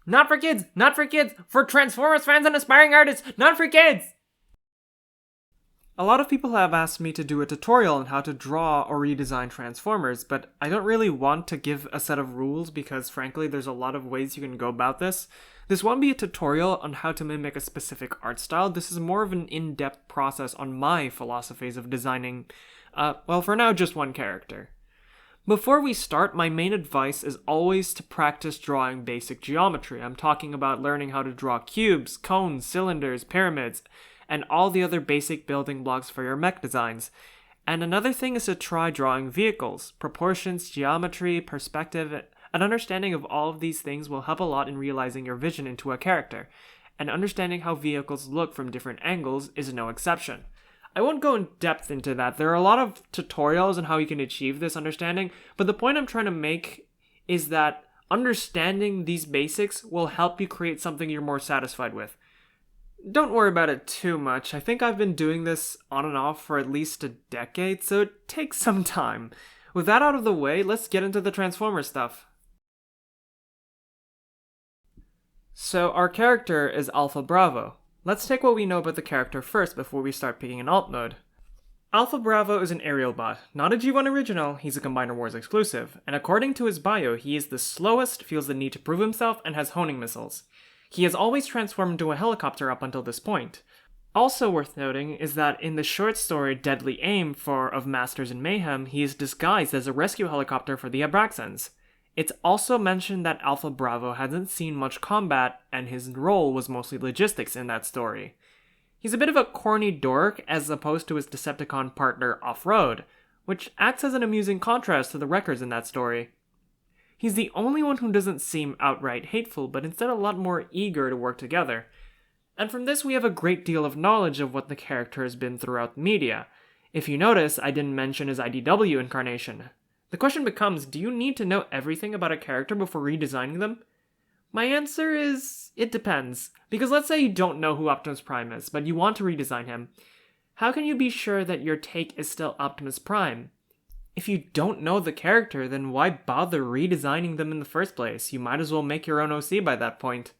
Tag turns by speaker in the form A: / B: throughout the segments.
A: Not for kids! Not for kids! For Transformers fans and aspiring artists! Not for kids! A lot of people have asked me to do a tutorial on how to draw or redesign Transformers, but I don't really want to give a set of rules because frankly there's a lot of ways you can go about this. This won't be a tutorial on how to mimic a specific art style, this is more of an in-depth process on my philosophies of designing, well for now just one character. Before we start, my main advice is always to practice drawing basic geometry. I'm talking about learning how to draw cubes, cones, cylinders, pyramids, and all the other basic building blocks for your mech designs. And another thing is to try drawing vehicles. Proportions, geometry, perspective, an understanding of all of these things will help a lot in realizing your vision into a character. And understanding how vehicles look from different angles is no exception. I won't go in depth into that. There are a lot of tutorials on how you can achieve this understanding, but the point I'm trying to make is that understanding these basics will help you create something you're more satisfied with. Don't worry about it too much. I think I've been doing this on and off for at least a decade, so it takes some time. With that out of the way, let's get into the Transformers stuff. So our character is Alpha Bravo. Let's take what we know about the character first before we start picking an alt mode. Alpha Bravo is an aerial bot. Not a G1 original, he's a Combiner Wars exclusive, and according to his bio, he is the slowest, feels the need to prove himself, and has honing missiles. He has always transformed into a helicopter up until this point. Also worth noting is that in the short story Deadly Aim of Masters in Mayhem, he is disguised as a rescue helicopter for the Abraxans. It's also mentioned that Alpha Bravo hasn't seen much combat, and his role was mostly logistics in that story. He's a bit of a corny dork as opposed to his Decepticon partner Off-Road, which acts as an amusing contrast to the Wreckers in that story. He's the only one who doesn't seem outright hateful, but instead a lot more eager to work together. And from this we have a great deal of knowledge of what the character has been throughout the media. If you notice, I didn't mention his IDW incarnation. The question becomes, do you need to know everything about a character before redesigning them? My answer is, it depends. Because let's say you don't know who Optimus Prime is, but you want to redesign him. How can you be sure that your take is still Optimus Prime? If you don't know the character, then why bother redesigning them in the first place? You might as well make your own OC by that point.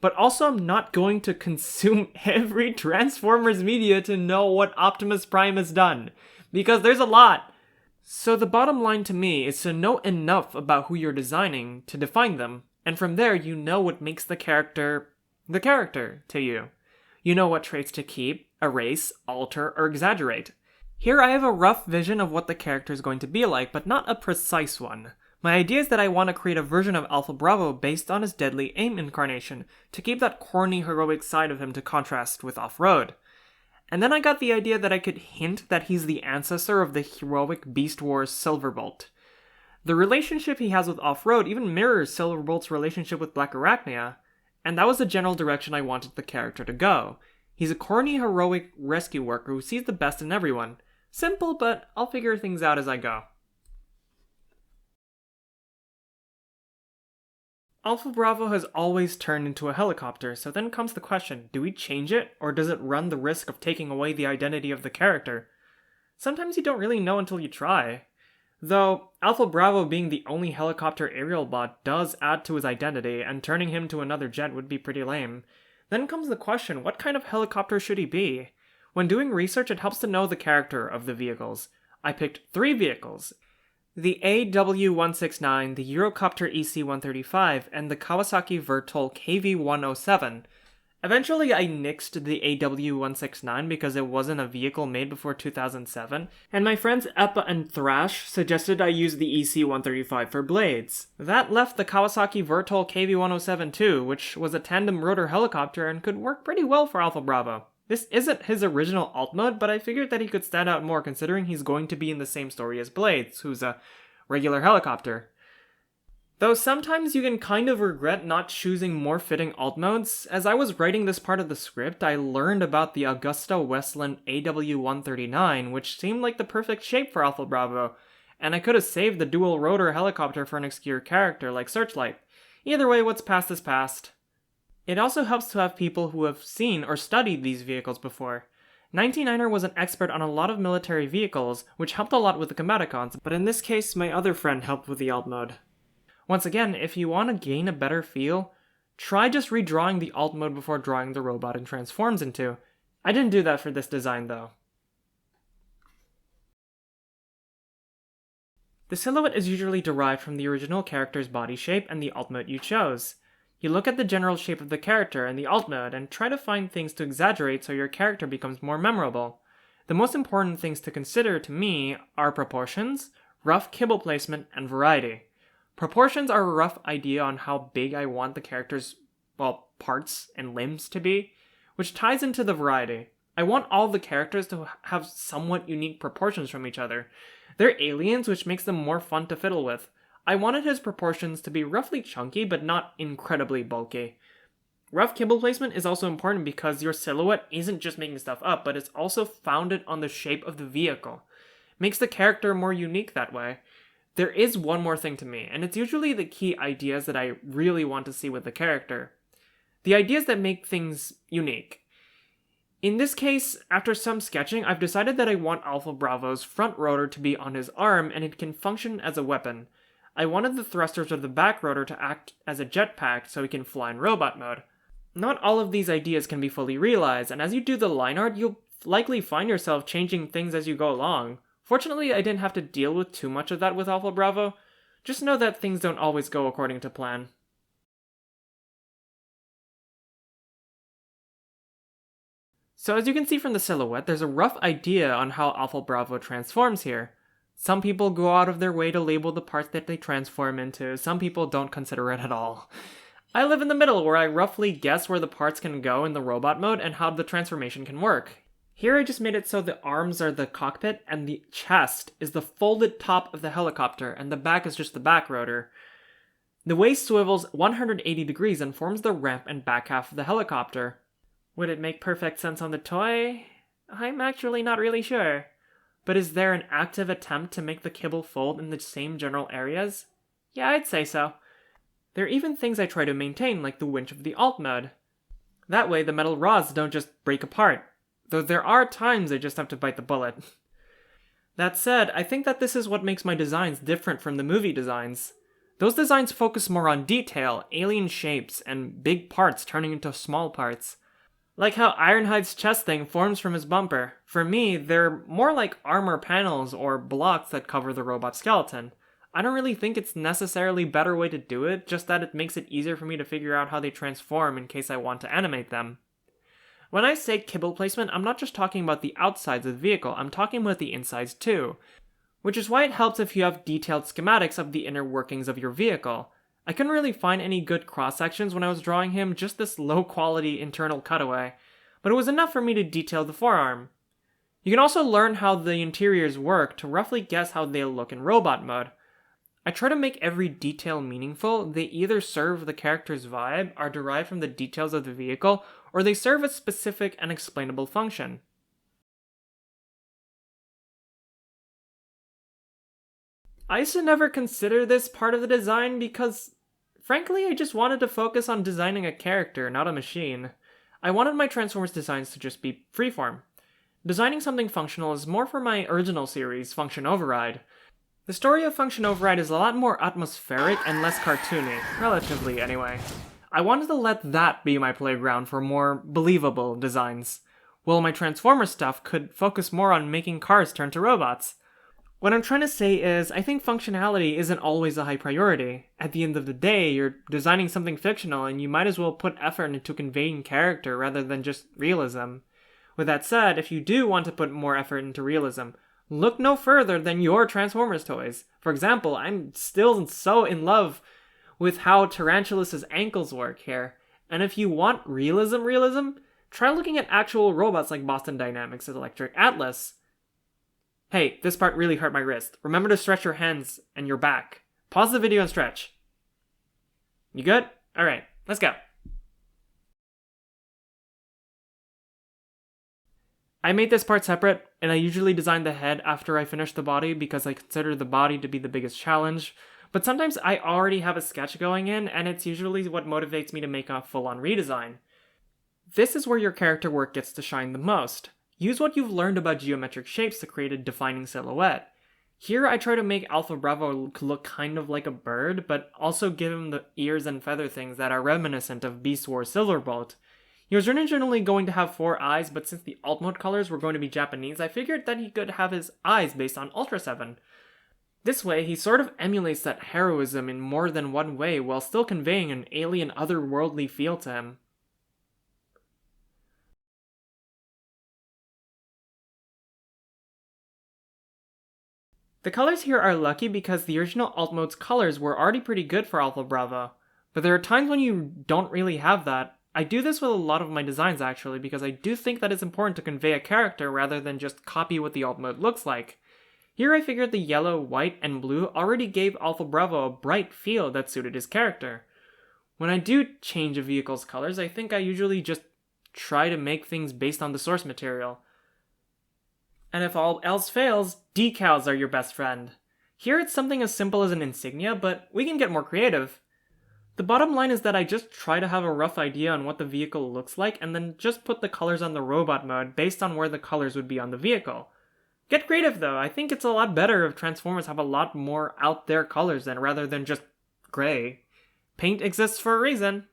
A: But also, I'm not going to consume every Transformers media to know what Optimus Prime has done. Because there's a lot. So the bottom line to me is to know enough about who you're designing to define them, and from there you know what makes the character to you. You know what traits to keep, erase, alter, or exaggerate. Here I have a rough vision of what the character is going to be like, but not a precise one. My idea is that I want to create a version of Alpha Bravo based on his Deadly Aim incarnation, to keep that corny heroic side of him to contrast with Off-Road. And then I got the idea that I could hint that he's the ancestor of the heroic Beast Wars Silverbolt. The relationship he has with Off-Road even mirrors Silverbolt's relationship with Black Arachnia, and that was the general direction I wanted the character to go. He's a corny heroic rescue worker who sees the best in everyone. Simple, but I'll figure things out as I go. Alpha Bravo has always turned into a helicopter, so then comes the question, do we change it, or does it run the risk of taking away the identity of the character? Sometimes you don't really know until you try. Though, Alpha Bravo being the only helicopter aerial bot does add to his identity, and turning him to another jet would be pretty lame. Then comes the question, what kind of helicopter should he be? When doing research, it helps to know the character of the vehicles. I picked 3 vehicles. The AW169, the Eurocopter EC135, and the Kawasaki Vertol KV107. Eventually I nixed the AW169 because it wasn't a vehicle made before 2007, and my friends Eppa and Thrash suggested I use the EC135 for blades. That left the Kawasaki Vertol KV107 too, which was a tandem rotor helicopter and could work pretty well for Alpha Bravo. This isn't his original alt mode, but I figured that he could stand out more considering he's going to be in the same story as Blades, who's a regular helicopter. Though sometimes you can kind of regret not choosing more fitting alt modes. As I was writing this part of the script, I learned about the Augusta Westland AW139, which seemed like the perfect shape for Alpha Bravo, and I could have saved the dual rotor helicopter for an obscure character like Searchlight. Either way, what's past is past. It also helps to have people who have seen or studied these vehicles before. 99er was an expert on a lot of military vehicles, which helped a lot with the Combaticons, but in this case, my other friend helped with the alt mode. Once again, if you want to gain a better feel, Try just redrawing the alt mode before drawing the robot it transforms into. I didn't do that for this design though. The silhouette is usually derived from the original character's body shape and the alt mode you chose. You look at the general shape of the character and the alt mode and try to find things to exaggerate so your character becomes more memorable. The most important things to consider to me are proportions, rough kibble placement, and variety. Proportions are a rough idea on how big I want the character's, parts and limbs to be, which ties into the variety. I want all the characters to have somewhat unique proportions from each other. They're aliens, which makes them more fun to fiddle with. I wanted his proportions to be roughly chunky, but not incredibly bulky. Rough kibble placement is also important because your silhouette isn't just making stuff up, but it's also founded on the shape of the vehicle. Makes the character more unique that way. There is one more thing to me, and it's usually the key ideas that I really want to see with the character. The ideas that make things unique. In this case, after some sketching, I've decided that I want Alpha Bravo's front rotor to be on his arm and it can function as a weapon. I wanted the thrusters of the back rotor to act as a jetpack so he can fly in robot mode. Not all of these ideas can be fully realized, and as you do the line art, you'll likely find yourself changing things as you go along. Fortunately, I didn't have to deal with too much of that with Alpha Bravo. Just know that things don't always go according to plan. So as you can see from the silhouette, there's a rough idea on how Alpha Bravo transforms here. Some people go out of their way to label the parts that they transform into, some people don't consider it at all. I live in the middle where I roughly guess where the parts can go in the robot mode and how the transformation can work. Here I just made it so the arms are the cockpit and the chest is the folded top of the helicopter and the back is just the back rotor. The waist swivels 180 degrees and forms the ramp and back half of the helicopter. Would it make perfect sense on the toy? I'm actually not really sure. But is there an active attempt to make the kibble fold in the same general areas? Yeah, I'd say so. There are even things I try to maintain, like the winch of the alt mode. That way the metal rods don't just break apart, though there are times I just have to bite the bullet. That said, I think that this is what makes my designs different from the movie designs. Those designs focus more on detail, alien shapes, and big parts turning into small parts. Like how Ironhide's chest thing forms from his bumper. For me, they're more like armor panels or blocks that cover the robot skeleton. I don't really think it's necessarily a better way to do it, just that it makes it easier for me to figure out how they transform in case I want to animate them. When I say kibble placement, I'm not just talking about the outsides of the vehicle, I'm talking about the insides too. Which is why it helps if you have detailed schematics of the inner workings of your vehicle. I couldn't really find any good cross-sections when I was drawing him, just this low-quality internal cutaway, but it was enough for me to detail the forearm. You can also learn how the interiors work to roughly guess how they'll look in robot mode. I try to make every detail meaningful. They either serve the character's vibe, are derived from the details of the vehicle, or they serve a specific and explainable function. I used to never consider this part of the design because, frankly, I just wanted to focus on designing a character, not a machine. I wanted my Transformers designs to just be freeform. Designing something functional is more for my original series, Function Override. The story of Function Override is a lot more atmospheric and less cartoony, relatively anyway. I wanted to let that be my playground for more believable designs, while my Transformers stuff could focus more on making cars turn to robots. What I'm trying to say is, I think functionality isn't always a high priority. At the end of the day, you're designing something fictional and you might as well put effort into conveying character rather than just realism. With that said, if you do want to put more effort into realism, look no further than your Transformers toys. For example, I'm still so in love with how Tarantulas' ankles work here. And if you want realism, try looking at actual robots like Boston Dynamics' Electric Atlas. Hey, this part really hurt my wrist. Remember to stretch your hands and your back. Pause the video and stretch. You good? Alright, let's go. I made this part separate, and I usually design the head after I finish the body because I consider the body to be the biggest challenge. But sometimes I already have a sketch going in, and it's usually what motivates me to make a full-on redesign. This is where your character work gets to shine the most. Use what you've learned about geometric shapes to create a defining silhouette. Here I try to make Alpha Bravo look kind of like a bird, but also give him the ears and feather things that are reminiscent of Beast Wars Silverbolt. He was originally going to have 4 eyes, but since the alt mode colors were going to be Japanese, I figured that he could have his eyes based on Ultra 7. This way, he sort of emulates that heroism in more than one way while still conveying an alien otherworldly feel to him. The colors here are lucky because the original alt mode's colors were already pretty good for Alpha Bravo, but there are times when you don't really have that. I do this with a lot of my designs actually, because I do think that it's important to convey a character rather than just copy what the alt mode looks like. Here I figured the yellow, white, and blue already gave Alpha Bravo a bright feel that suited his character. When I do change a vehicle's colors, I think I usually just try to make things based on the source material. And if all else fails, decals are your best friend. Here it's something as simple as an insignia, but we can get more creative. The bottom line is that I just try to have a rough idea on what the vehicle looks like and then just put the colors on the robot mode based on where the colors would be on the vehicle. Get creative though, I think it's a lot better if Transformers have a lot more out there colors rather than just gray. Paint exists for a reason.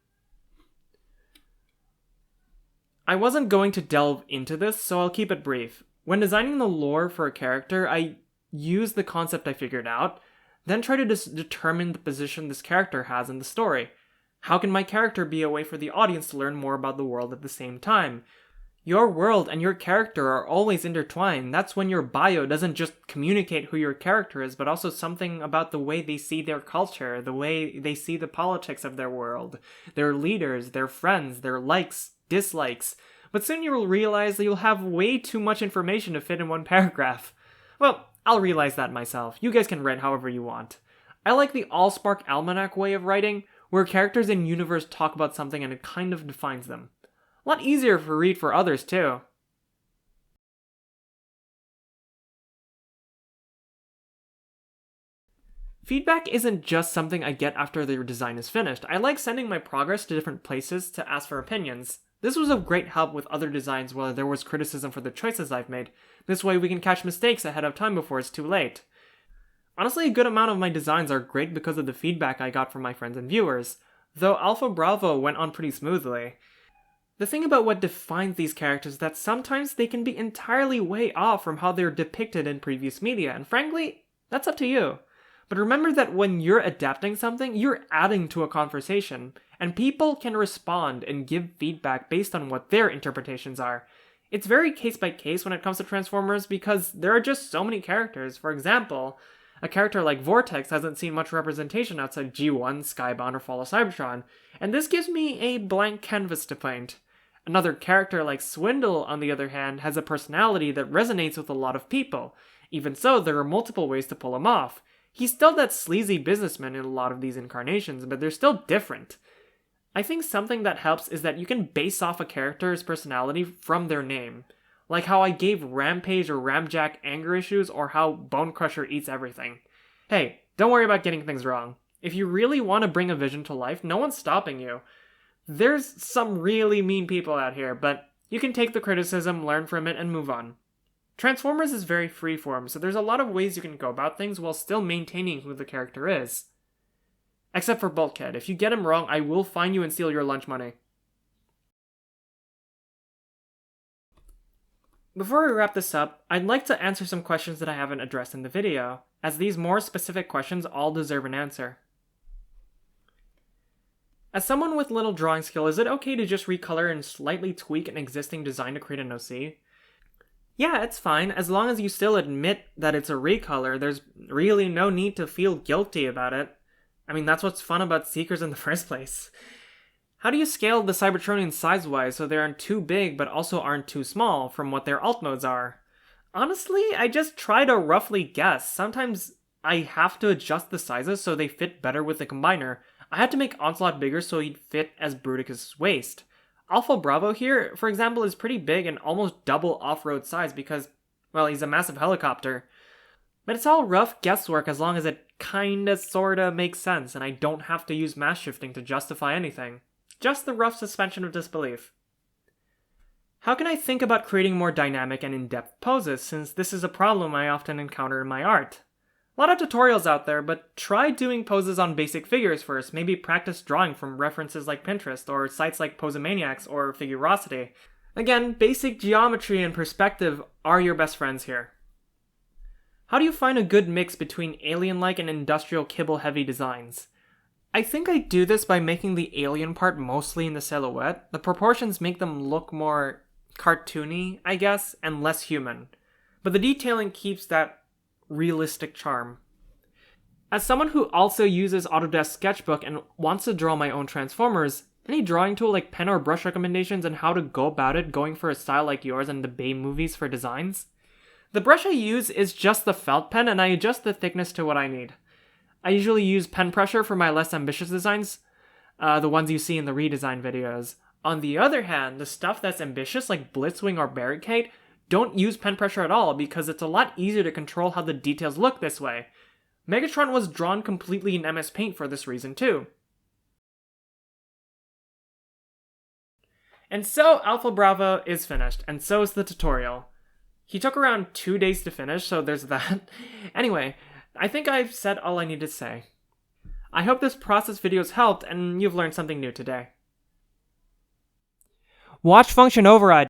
A: I wasn't going to delve into this, so I'll keep it brief. When designing the lore for a character, I use the concept I figured out, then try to determine the position this character has in the story. How can my character be a way for the audience to learn more about the world at the same time? Your world and your character are always intertwined. That's when your bio doesn't just communicate who your character is, but also something about the way they see their culture, the way they see the politics of their world, their leaders, their friends, their likes, dislikes. But soon you will realize that you'll have way too much information to fit in one paragraph. Well, I'll realize that myself. You guys can write however you want. I like the Allspark Almanac way of writing, where characters in universe talk about something and it kind of defines them. A lot easier to read for others too. Feedback isn't just something I get after the design is finished. I like sending my progress to different places to ask for opinions. This was of great help with other designs where there was criticism for the choices I've made. This way we can catch mistakes ahead of time before it's too late. Honestly, a good amount of my designs are great because of the feedback I got from my friends and viewers, though Alpha Bravo went on pretty smoothly. The thing about what defines these characters is that sometimes they can be entirely way off from how they're depicted in previous media, and frankly, that's up to you. But remember that when you're adapting something, you're adding to a conversation, and people can respond and give feedback based on what their interpretations are. It's very case by case when it comes to Transformers because there are just so many characters. For example, a character like Vortex hasn't seen much representation outside G1, Skybound, or Fall of Cybertron, and this gives me a blank canvas to paint. Another character like Swindle, on the other hand, has a personality that resonates with a lot of people. Even so, there are multiple ways to pull him off. He's still that sleazy businessman in a lot of these incarnations, but they're still different. I think something that helps is that you can base off a character's personality from their name. Like how I gave Rampage or Ramjack anger issues, or how Bone Crusher eats everything. Hey, don't worry about getting things wrong. If you really want to bring a vision to life, no one's stopping you. There's some really mean people out here, but you can take the criticism, learn from it, and move on. Transformers is very freeform, so there's a lot of ways you can go about things while still maintaining who the character is. Except for Bulkhead. If you get him wrong, I will fine you and steal your lunch money. Before we wrap this up, I'd like to answer some questions that I haven't addressed in the video, as these more specific questions all deserve an answer. As someone with little drawing skill, is it okay to just recolor and slightly tweak an existing design to create an OC? Yeah, it's fine, as long as you still admit that it's a recolor. There's really no need to feel guilty about it. I mean, that's what's fun about Seekers in the first place. How do you scale the Cybertronians size-wise so they aren't too big but also aren't too small from what their alt modes are? Honestly, I just try to roughly guess. Sometimes I have to adjust the sizes so they fit better with the combiner. I had to make Onslaught bigger so he'd fit as Bruticus' waist. Alpha Bravo here, for example, is pretty big and almost double off-road size because, well, he's a massive helicopter. But it's all rough guesswork as long as it kinda sorta makes sense and I don't have to use mass shifting to justify anything. Just the rough suspension of disbelief. How can I think about creating more dynamic and in-depth poses, since this is a problem I often encounter in my art? A lot of tutorials out there, but try doing poses on basic figures first. Maybe practice drawing from references like Pinterest or sites like Posemaniacs or Figurosity. Again, basic geometry and perspective are your best friends here. How do you find a good mix between alien-like and industrial Kibble-heavy designs? I think I do this by making the alien part mostly in the silhouette. The proportions make them look more cartoony, I guess, and less human. But the detailing keeps that realistic charm. As someone who also uses Autodesk Sketchbook and wants to draw my own Transformers, any drawing tool like pen or brush recommendations and how to go about it going for a style like yours and the Bay movies for designs? The brush I use is just the felt pen, and I adjust the thickness to what I need. I usually use pen pressure for my less ambitious designs, the ones you see in the redesign videos. On the other hand, the stuff that's ambitious like Blitzwing or Barricade, don't use pen pressure at all because it's a lot easier to control how the details look this way. Megatron was drawn completely in MS Paint for this reason too. And so Alpha Bravo is finished, and so is the tutorial. He took around 2 days to finish, so there's that. Anyway, I think I've said all I need to say. I hope this process video's helped and you've learned something new today. Watch function override.